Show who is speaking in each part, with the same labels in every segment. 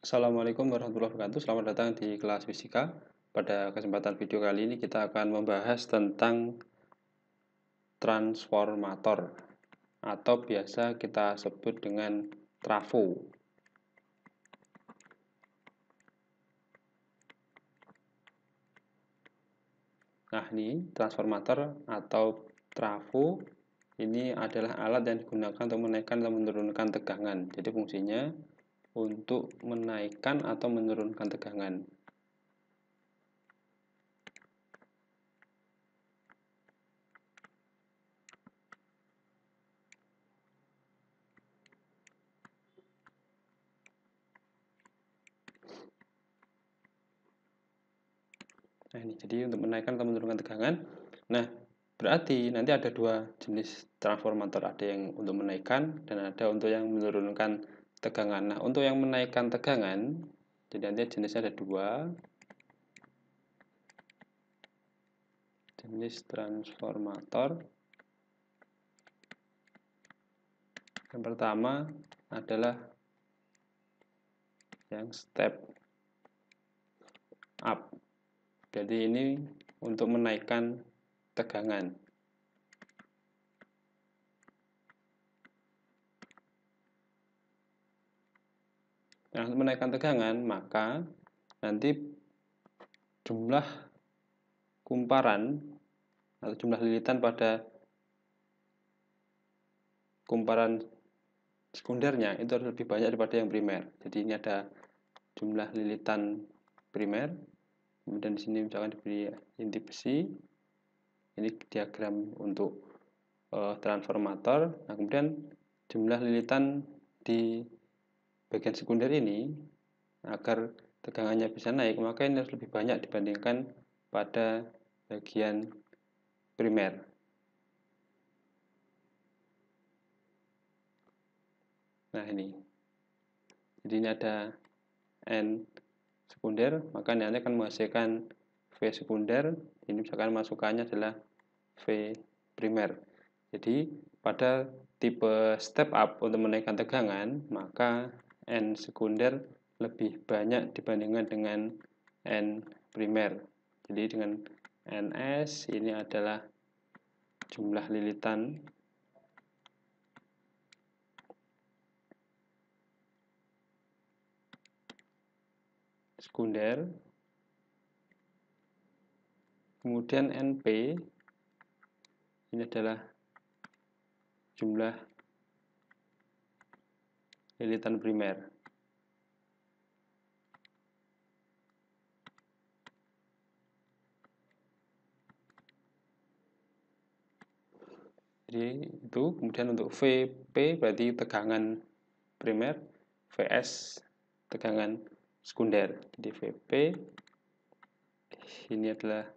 Speaker 1: Assalamualaikum warahmatullahi wabarakatuh. Selamat datang di kelas fisika. Pada kesempatan video kali ini kita akan membahas tentang transformator atau biasa kita sebut dengan trafo. Nah, ini transformator atau trafo ini adalah alat yang digunakan untuk menaikkan atau menurunkan tegangan. Jadi fungsinya untuk menaikkan atau menurunkan tegangan. Nah, ini jadi untuk menaikkan atau menurunkan tegangan. Nah, berarti nanti ada dua jenis transformator, ada yang untuk menaikkan dan ada untuk yang menurunkan tegangan. Nah, untuk yang menaikkan tegangan, jadi nanti jenisnya ada dua jenis transformator. Yang pertama adalah yang step up. Jadi ini untuk menaikkan tegangan. Nah, untuk menaikkan tegangan, maka nanti jumlah kumparan atau jumlah lilitan pada kumparan sekundernya itu harus lebih banyak daripada yang primer. Jadi ini ada jumlah lilitan primer, kemudian di sini misalkan diberi inti besi. Ini diagram untuk transformator. Nah, kemudian jumlah lilitan di bagian sekunder ini agar tegangannya bisa naik, maka ini harus lebih banyak dibandingkan pada bagian primer. Nah, ini. Jadi ini ada N sekunder, maka ini akan menghasilkan V sekunder. Ini misalkan masukannya adalah V primer. Jadi pada tipe step up untuk menaikkan tegangan, maka N sekunder lebih banyak dibandingkan dengan N primer. Jadi dengan NS ini adalah jumlah lilitan sekunder. Kemudian NP ini adalah jumlah lilitan primer. Jadi itu, kemudian untuk VP berarti tegangan primer, VS tegangan sekunder. Jadi VP ini adalah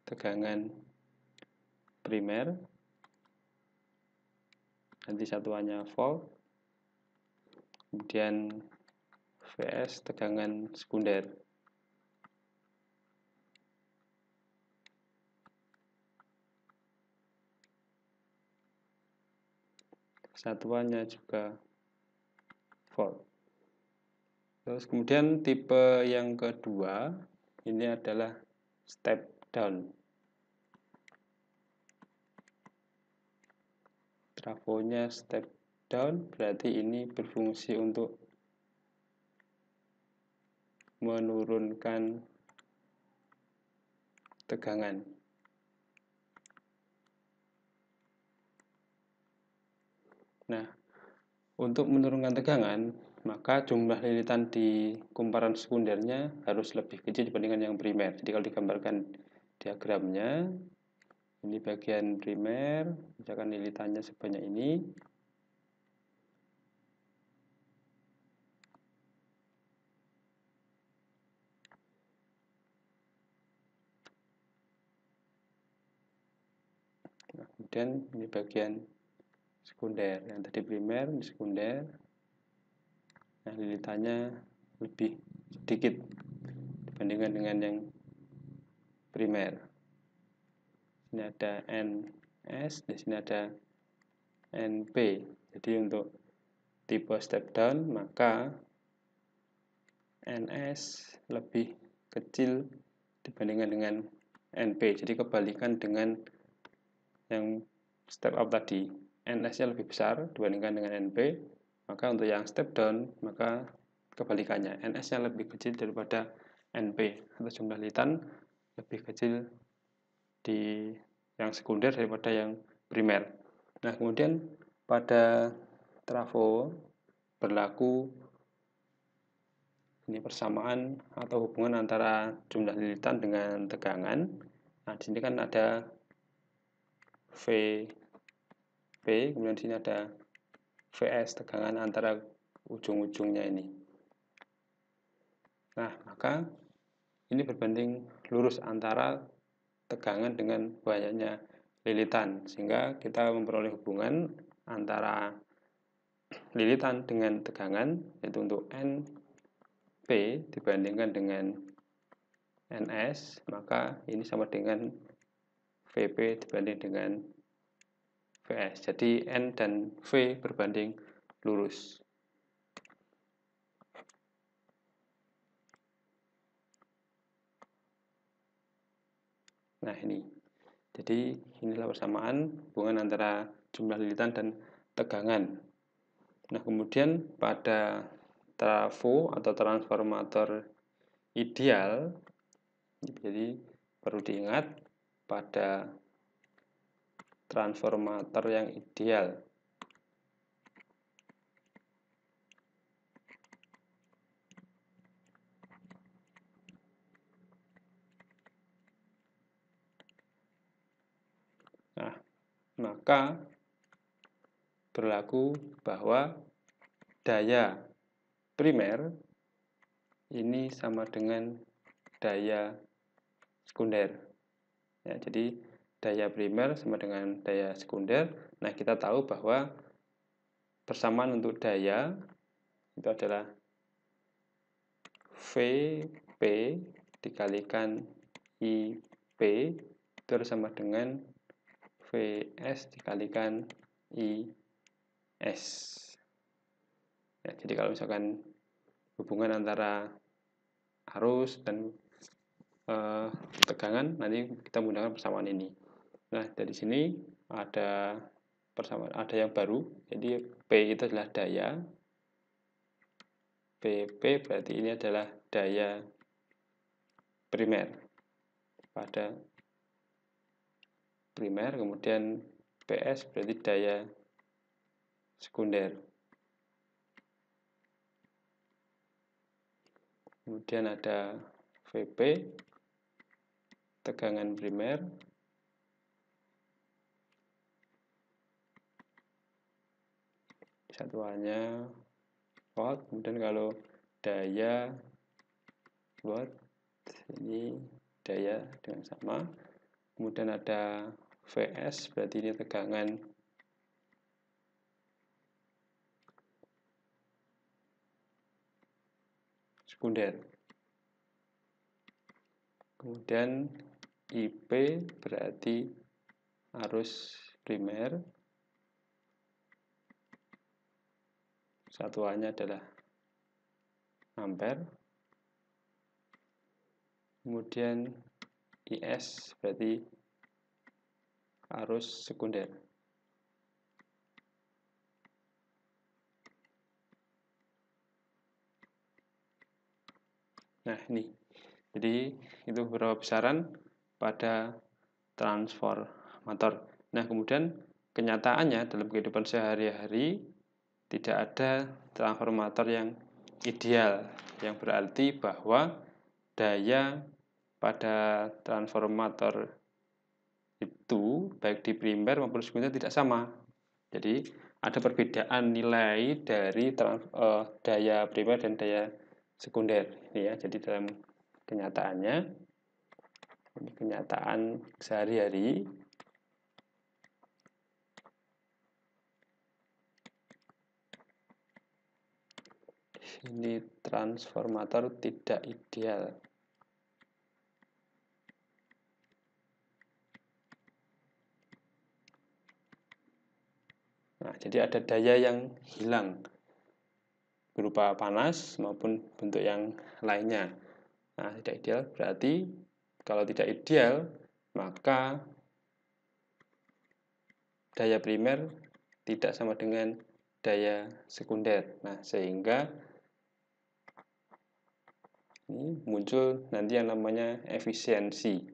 Speaker 1: tegangan primer, nanti satuannya volt, kemudian VS tegangan sekunder. Satuannya juga volt. Terus kemudian tipe yang kedua ini adalah step down. Trafonya step down berarti ini berfungsi untuk menurunkan tegangan. Nah, untuk menurunkan tegangan, maka jumlah lilitan di kumparan sekundernya harus lebih kecil dibandingkan yang primer. Jadi kalau digambarkan diagramnya, ini bagian primer, misalkan lilitannya sebanyak ini. Nah, kemudian ini bagian sekunder, yang tadi primer, ini sekunder. Nah, lilitannya lebih sedikit dibandingkan dengan yang primer. Ini ada NS, di sini ada NP. Jadi untuk tipe step down, maka NS lebih kecil dibandingkan dengan NP. Jadi kebalikan dengan yang step up tadi. NS-nya lebih besar dibandingkan dengan NP. Maka untuk yang step down, maka kebalikannya. NS-nya lebih kecil daripada NP. Atau jumlah lilitan lebih kecil di yang sekunder daripada yang primer. Nah, kemudian pada trafo berlaku ini persamaan atau hubungan antara jumlah lilitan dengan tegangan. Nah, di sini kan ada VP, kemudian di sini ada VS, tegangan antara ujung-ujungnya ini. Nah, maka ini berbanding lurus antara tegangan dengan banyaknya lilitan, sehingga kita memperoleh hubungan antara lilitan dengan tegangan, yaitu untuk NP dibandingkan dengan NS, maka ini sama dengan VP dibanding dengan VS. Jadi N dan V berbanding lurus. Nah, ini. Jadi inilah persamaan hubungan antara jumlah lilitan dan tegangan. Nah, kemudian pada trafo atau transformator ideal, jadi perlu diingat pada transformator yang ideal, nah, maka berlaku bahwa daya primer ini sama dengan daya sekunder. Ya, jadi daya primer sama dengan daya sekunder. Nah, kita tahu bahwa persamaan untuk daya itu adalah VP dikalikan IP itu harus sama dengan VS dikalikan IS. Ya, jadi kalau misalkan hubungan antara arus dan tegangan, nanti kita menggunakan persamaan ini. Nah, dari sini ada persamaan, ada yang baru. Jadi P itu adalah daya, PP berarti ini adalah daya primer pada primer, kemudian PS berarti daya sekunder. Kemudian ada VP, tegangan primer, satuannya watt. Kemudian kalau daya watt, ini daya dengan sama. Kemudian ada VS, berarti ini tegangan sekunder. Kemudian IP berarti arus primer, satuannya adalah ampere. Kemudian IS berarti arus sekunder. Nah, ini. Jadi itu beberapa besaran pada transformator. Nah, kemudian kenyataannya dalam kehidupan sehari-hari tidak ada transformator yang ideal, yang berarti bahwa daya pada transformator itu baik di primer maupun sekunder tidak sama. Jadi ada perbedaan nilai dari daya primer dan daya sekunder. Ini ya, jadi dalam kenyataannya, ini kenyataan sehari-hari, ini transformator tidak ideal. Nah, jadi ada daya yang hilang. berupa panas maupun bentuk yang lainnya. Nah, tidak ideal berarti kalau tidak ideal maka daya primer tidak sama dengan daya sekunder. Nah, sehingga ini muncul nanti yang namanya efisiensi.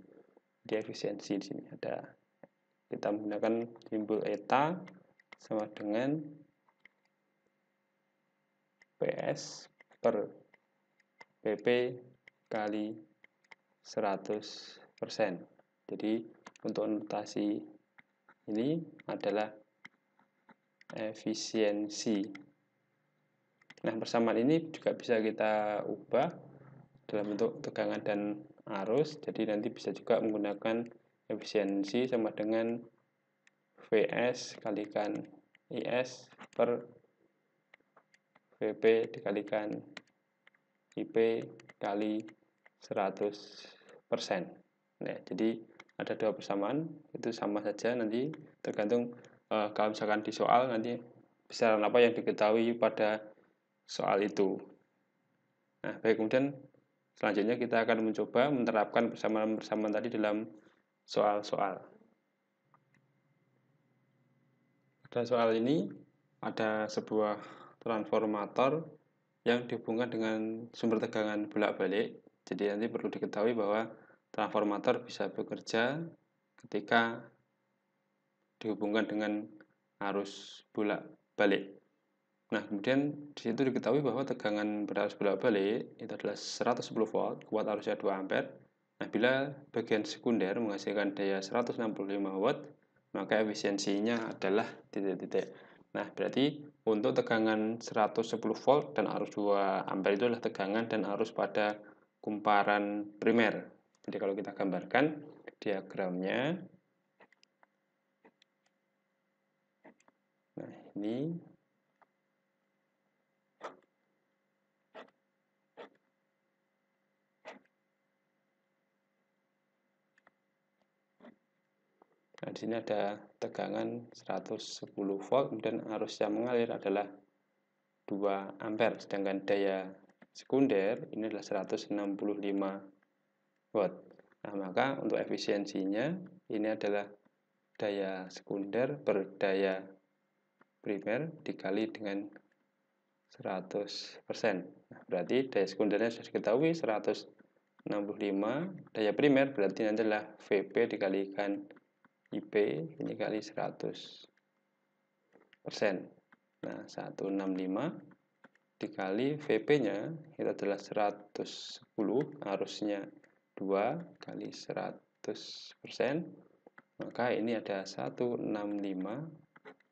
Speaker 1: Di efisiensi di sini ada, kita menggunakan simbol eta sama dengan PS per PP kali 100%. Jadi untuk notasi ini adalah efisiensi. Nah, persamaan ini juga bisa kita ubah dalam bentuk tegangan dan arus. Jadi nanti bisa juga menggunakan efisiensi sama dengan Vs kalikan IS per Vp dikalikan IP kali 100%. Nah, jadi ada dua persamaan, itu sama saja, nanti tergantung kalau misalkan di soal nanti besaran apa yang diketahui pada soal itu. Nah, baik, kemudian selanjutnya kita akan mencoba menerapkan persamaan-persamaan tadi dalam soal-soal. Pada soal ini ada sebuah transformator yang dihubungkan dengan sumber tegangan bolak-balik. Jadi nanti perlu diketahui bahwa transformator bisa bekerja ketika dihubungkan dengan arus bolak-balik. Nah, kemudian di situ diketahui bahwa tegangan berarus bolak-balik itu adalah 110 volt, kuat arusnya 2 ampere. Nah, bila bagian sekunder menghasilkan daya 165 watt, maka efisiensinya adalah titik-titik. Nah, berarti untuk tegangan 110 volt dan arus 2 ampere itu adalah tegangan dan arus pada kumparan primer. Jadi kalau kita gambarkan diagramnya, nah ini nah, di sini ada tegangan 110 volt, kemudian arus yang mengalir adalah 2 ampere, sedangkan daya sekunder ini adalah 165 watt. Nah, maka untuk efisiensinya ini adalah daya sekunder per daya primer dikali dengan 100%. Nah, berarti daya sekundernya sudah diketahui 165, daya primer berarti nanti adalah Vp dikalikan IP ini kali 100%. Nah, 165 dikali Vp-nya itu adalah 110, arusnya 2 kali 100%, maka ini ada 165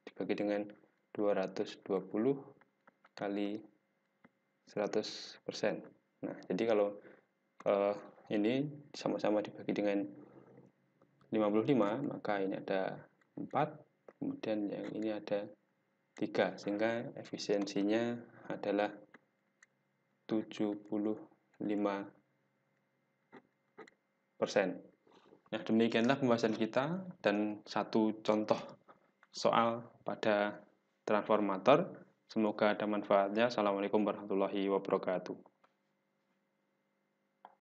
Speaker 1: dibagi dengan 220 kali 100%. Nah, jadi kalau ini sama-sama dibagi dengan 55, maka ini ada 4, kemudian yang ini ada 3, sehingga efisiensinya adalah 75%. Nah, demikianlah pembahasan kita dan satu contoh soal pada transformator. Semoga ada manfaatnya. Assalamualaikum warahmatullahi wabarakatuh.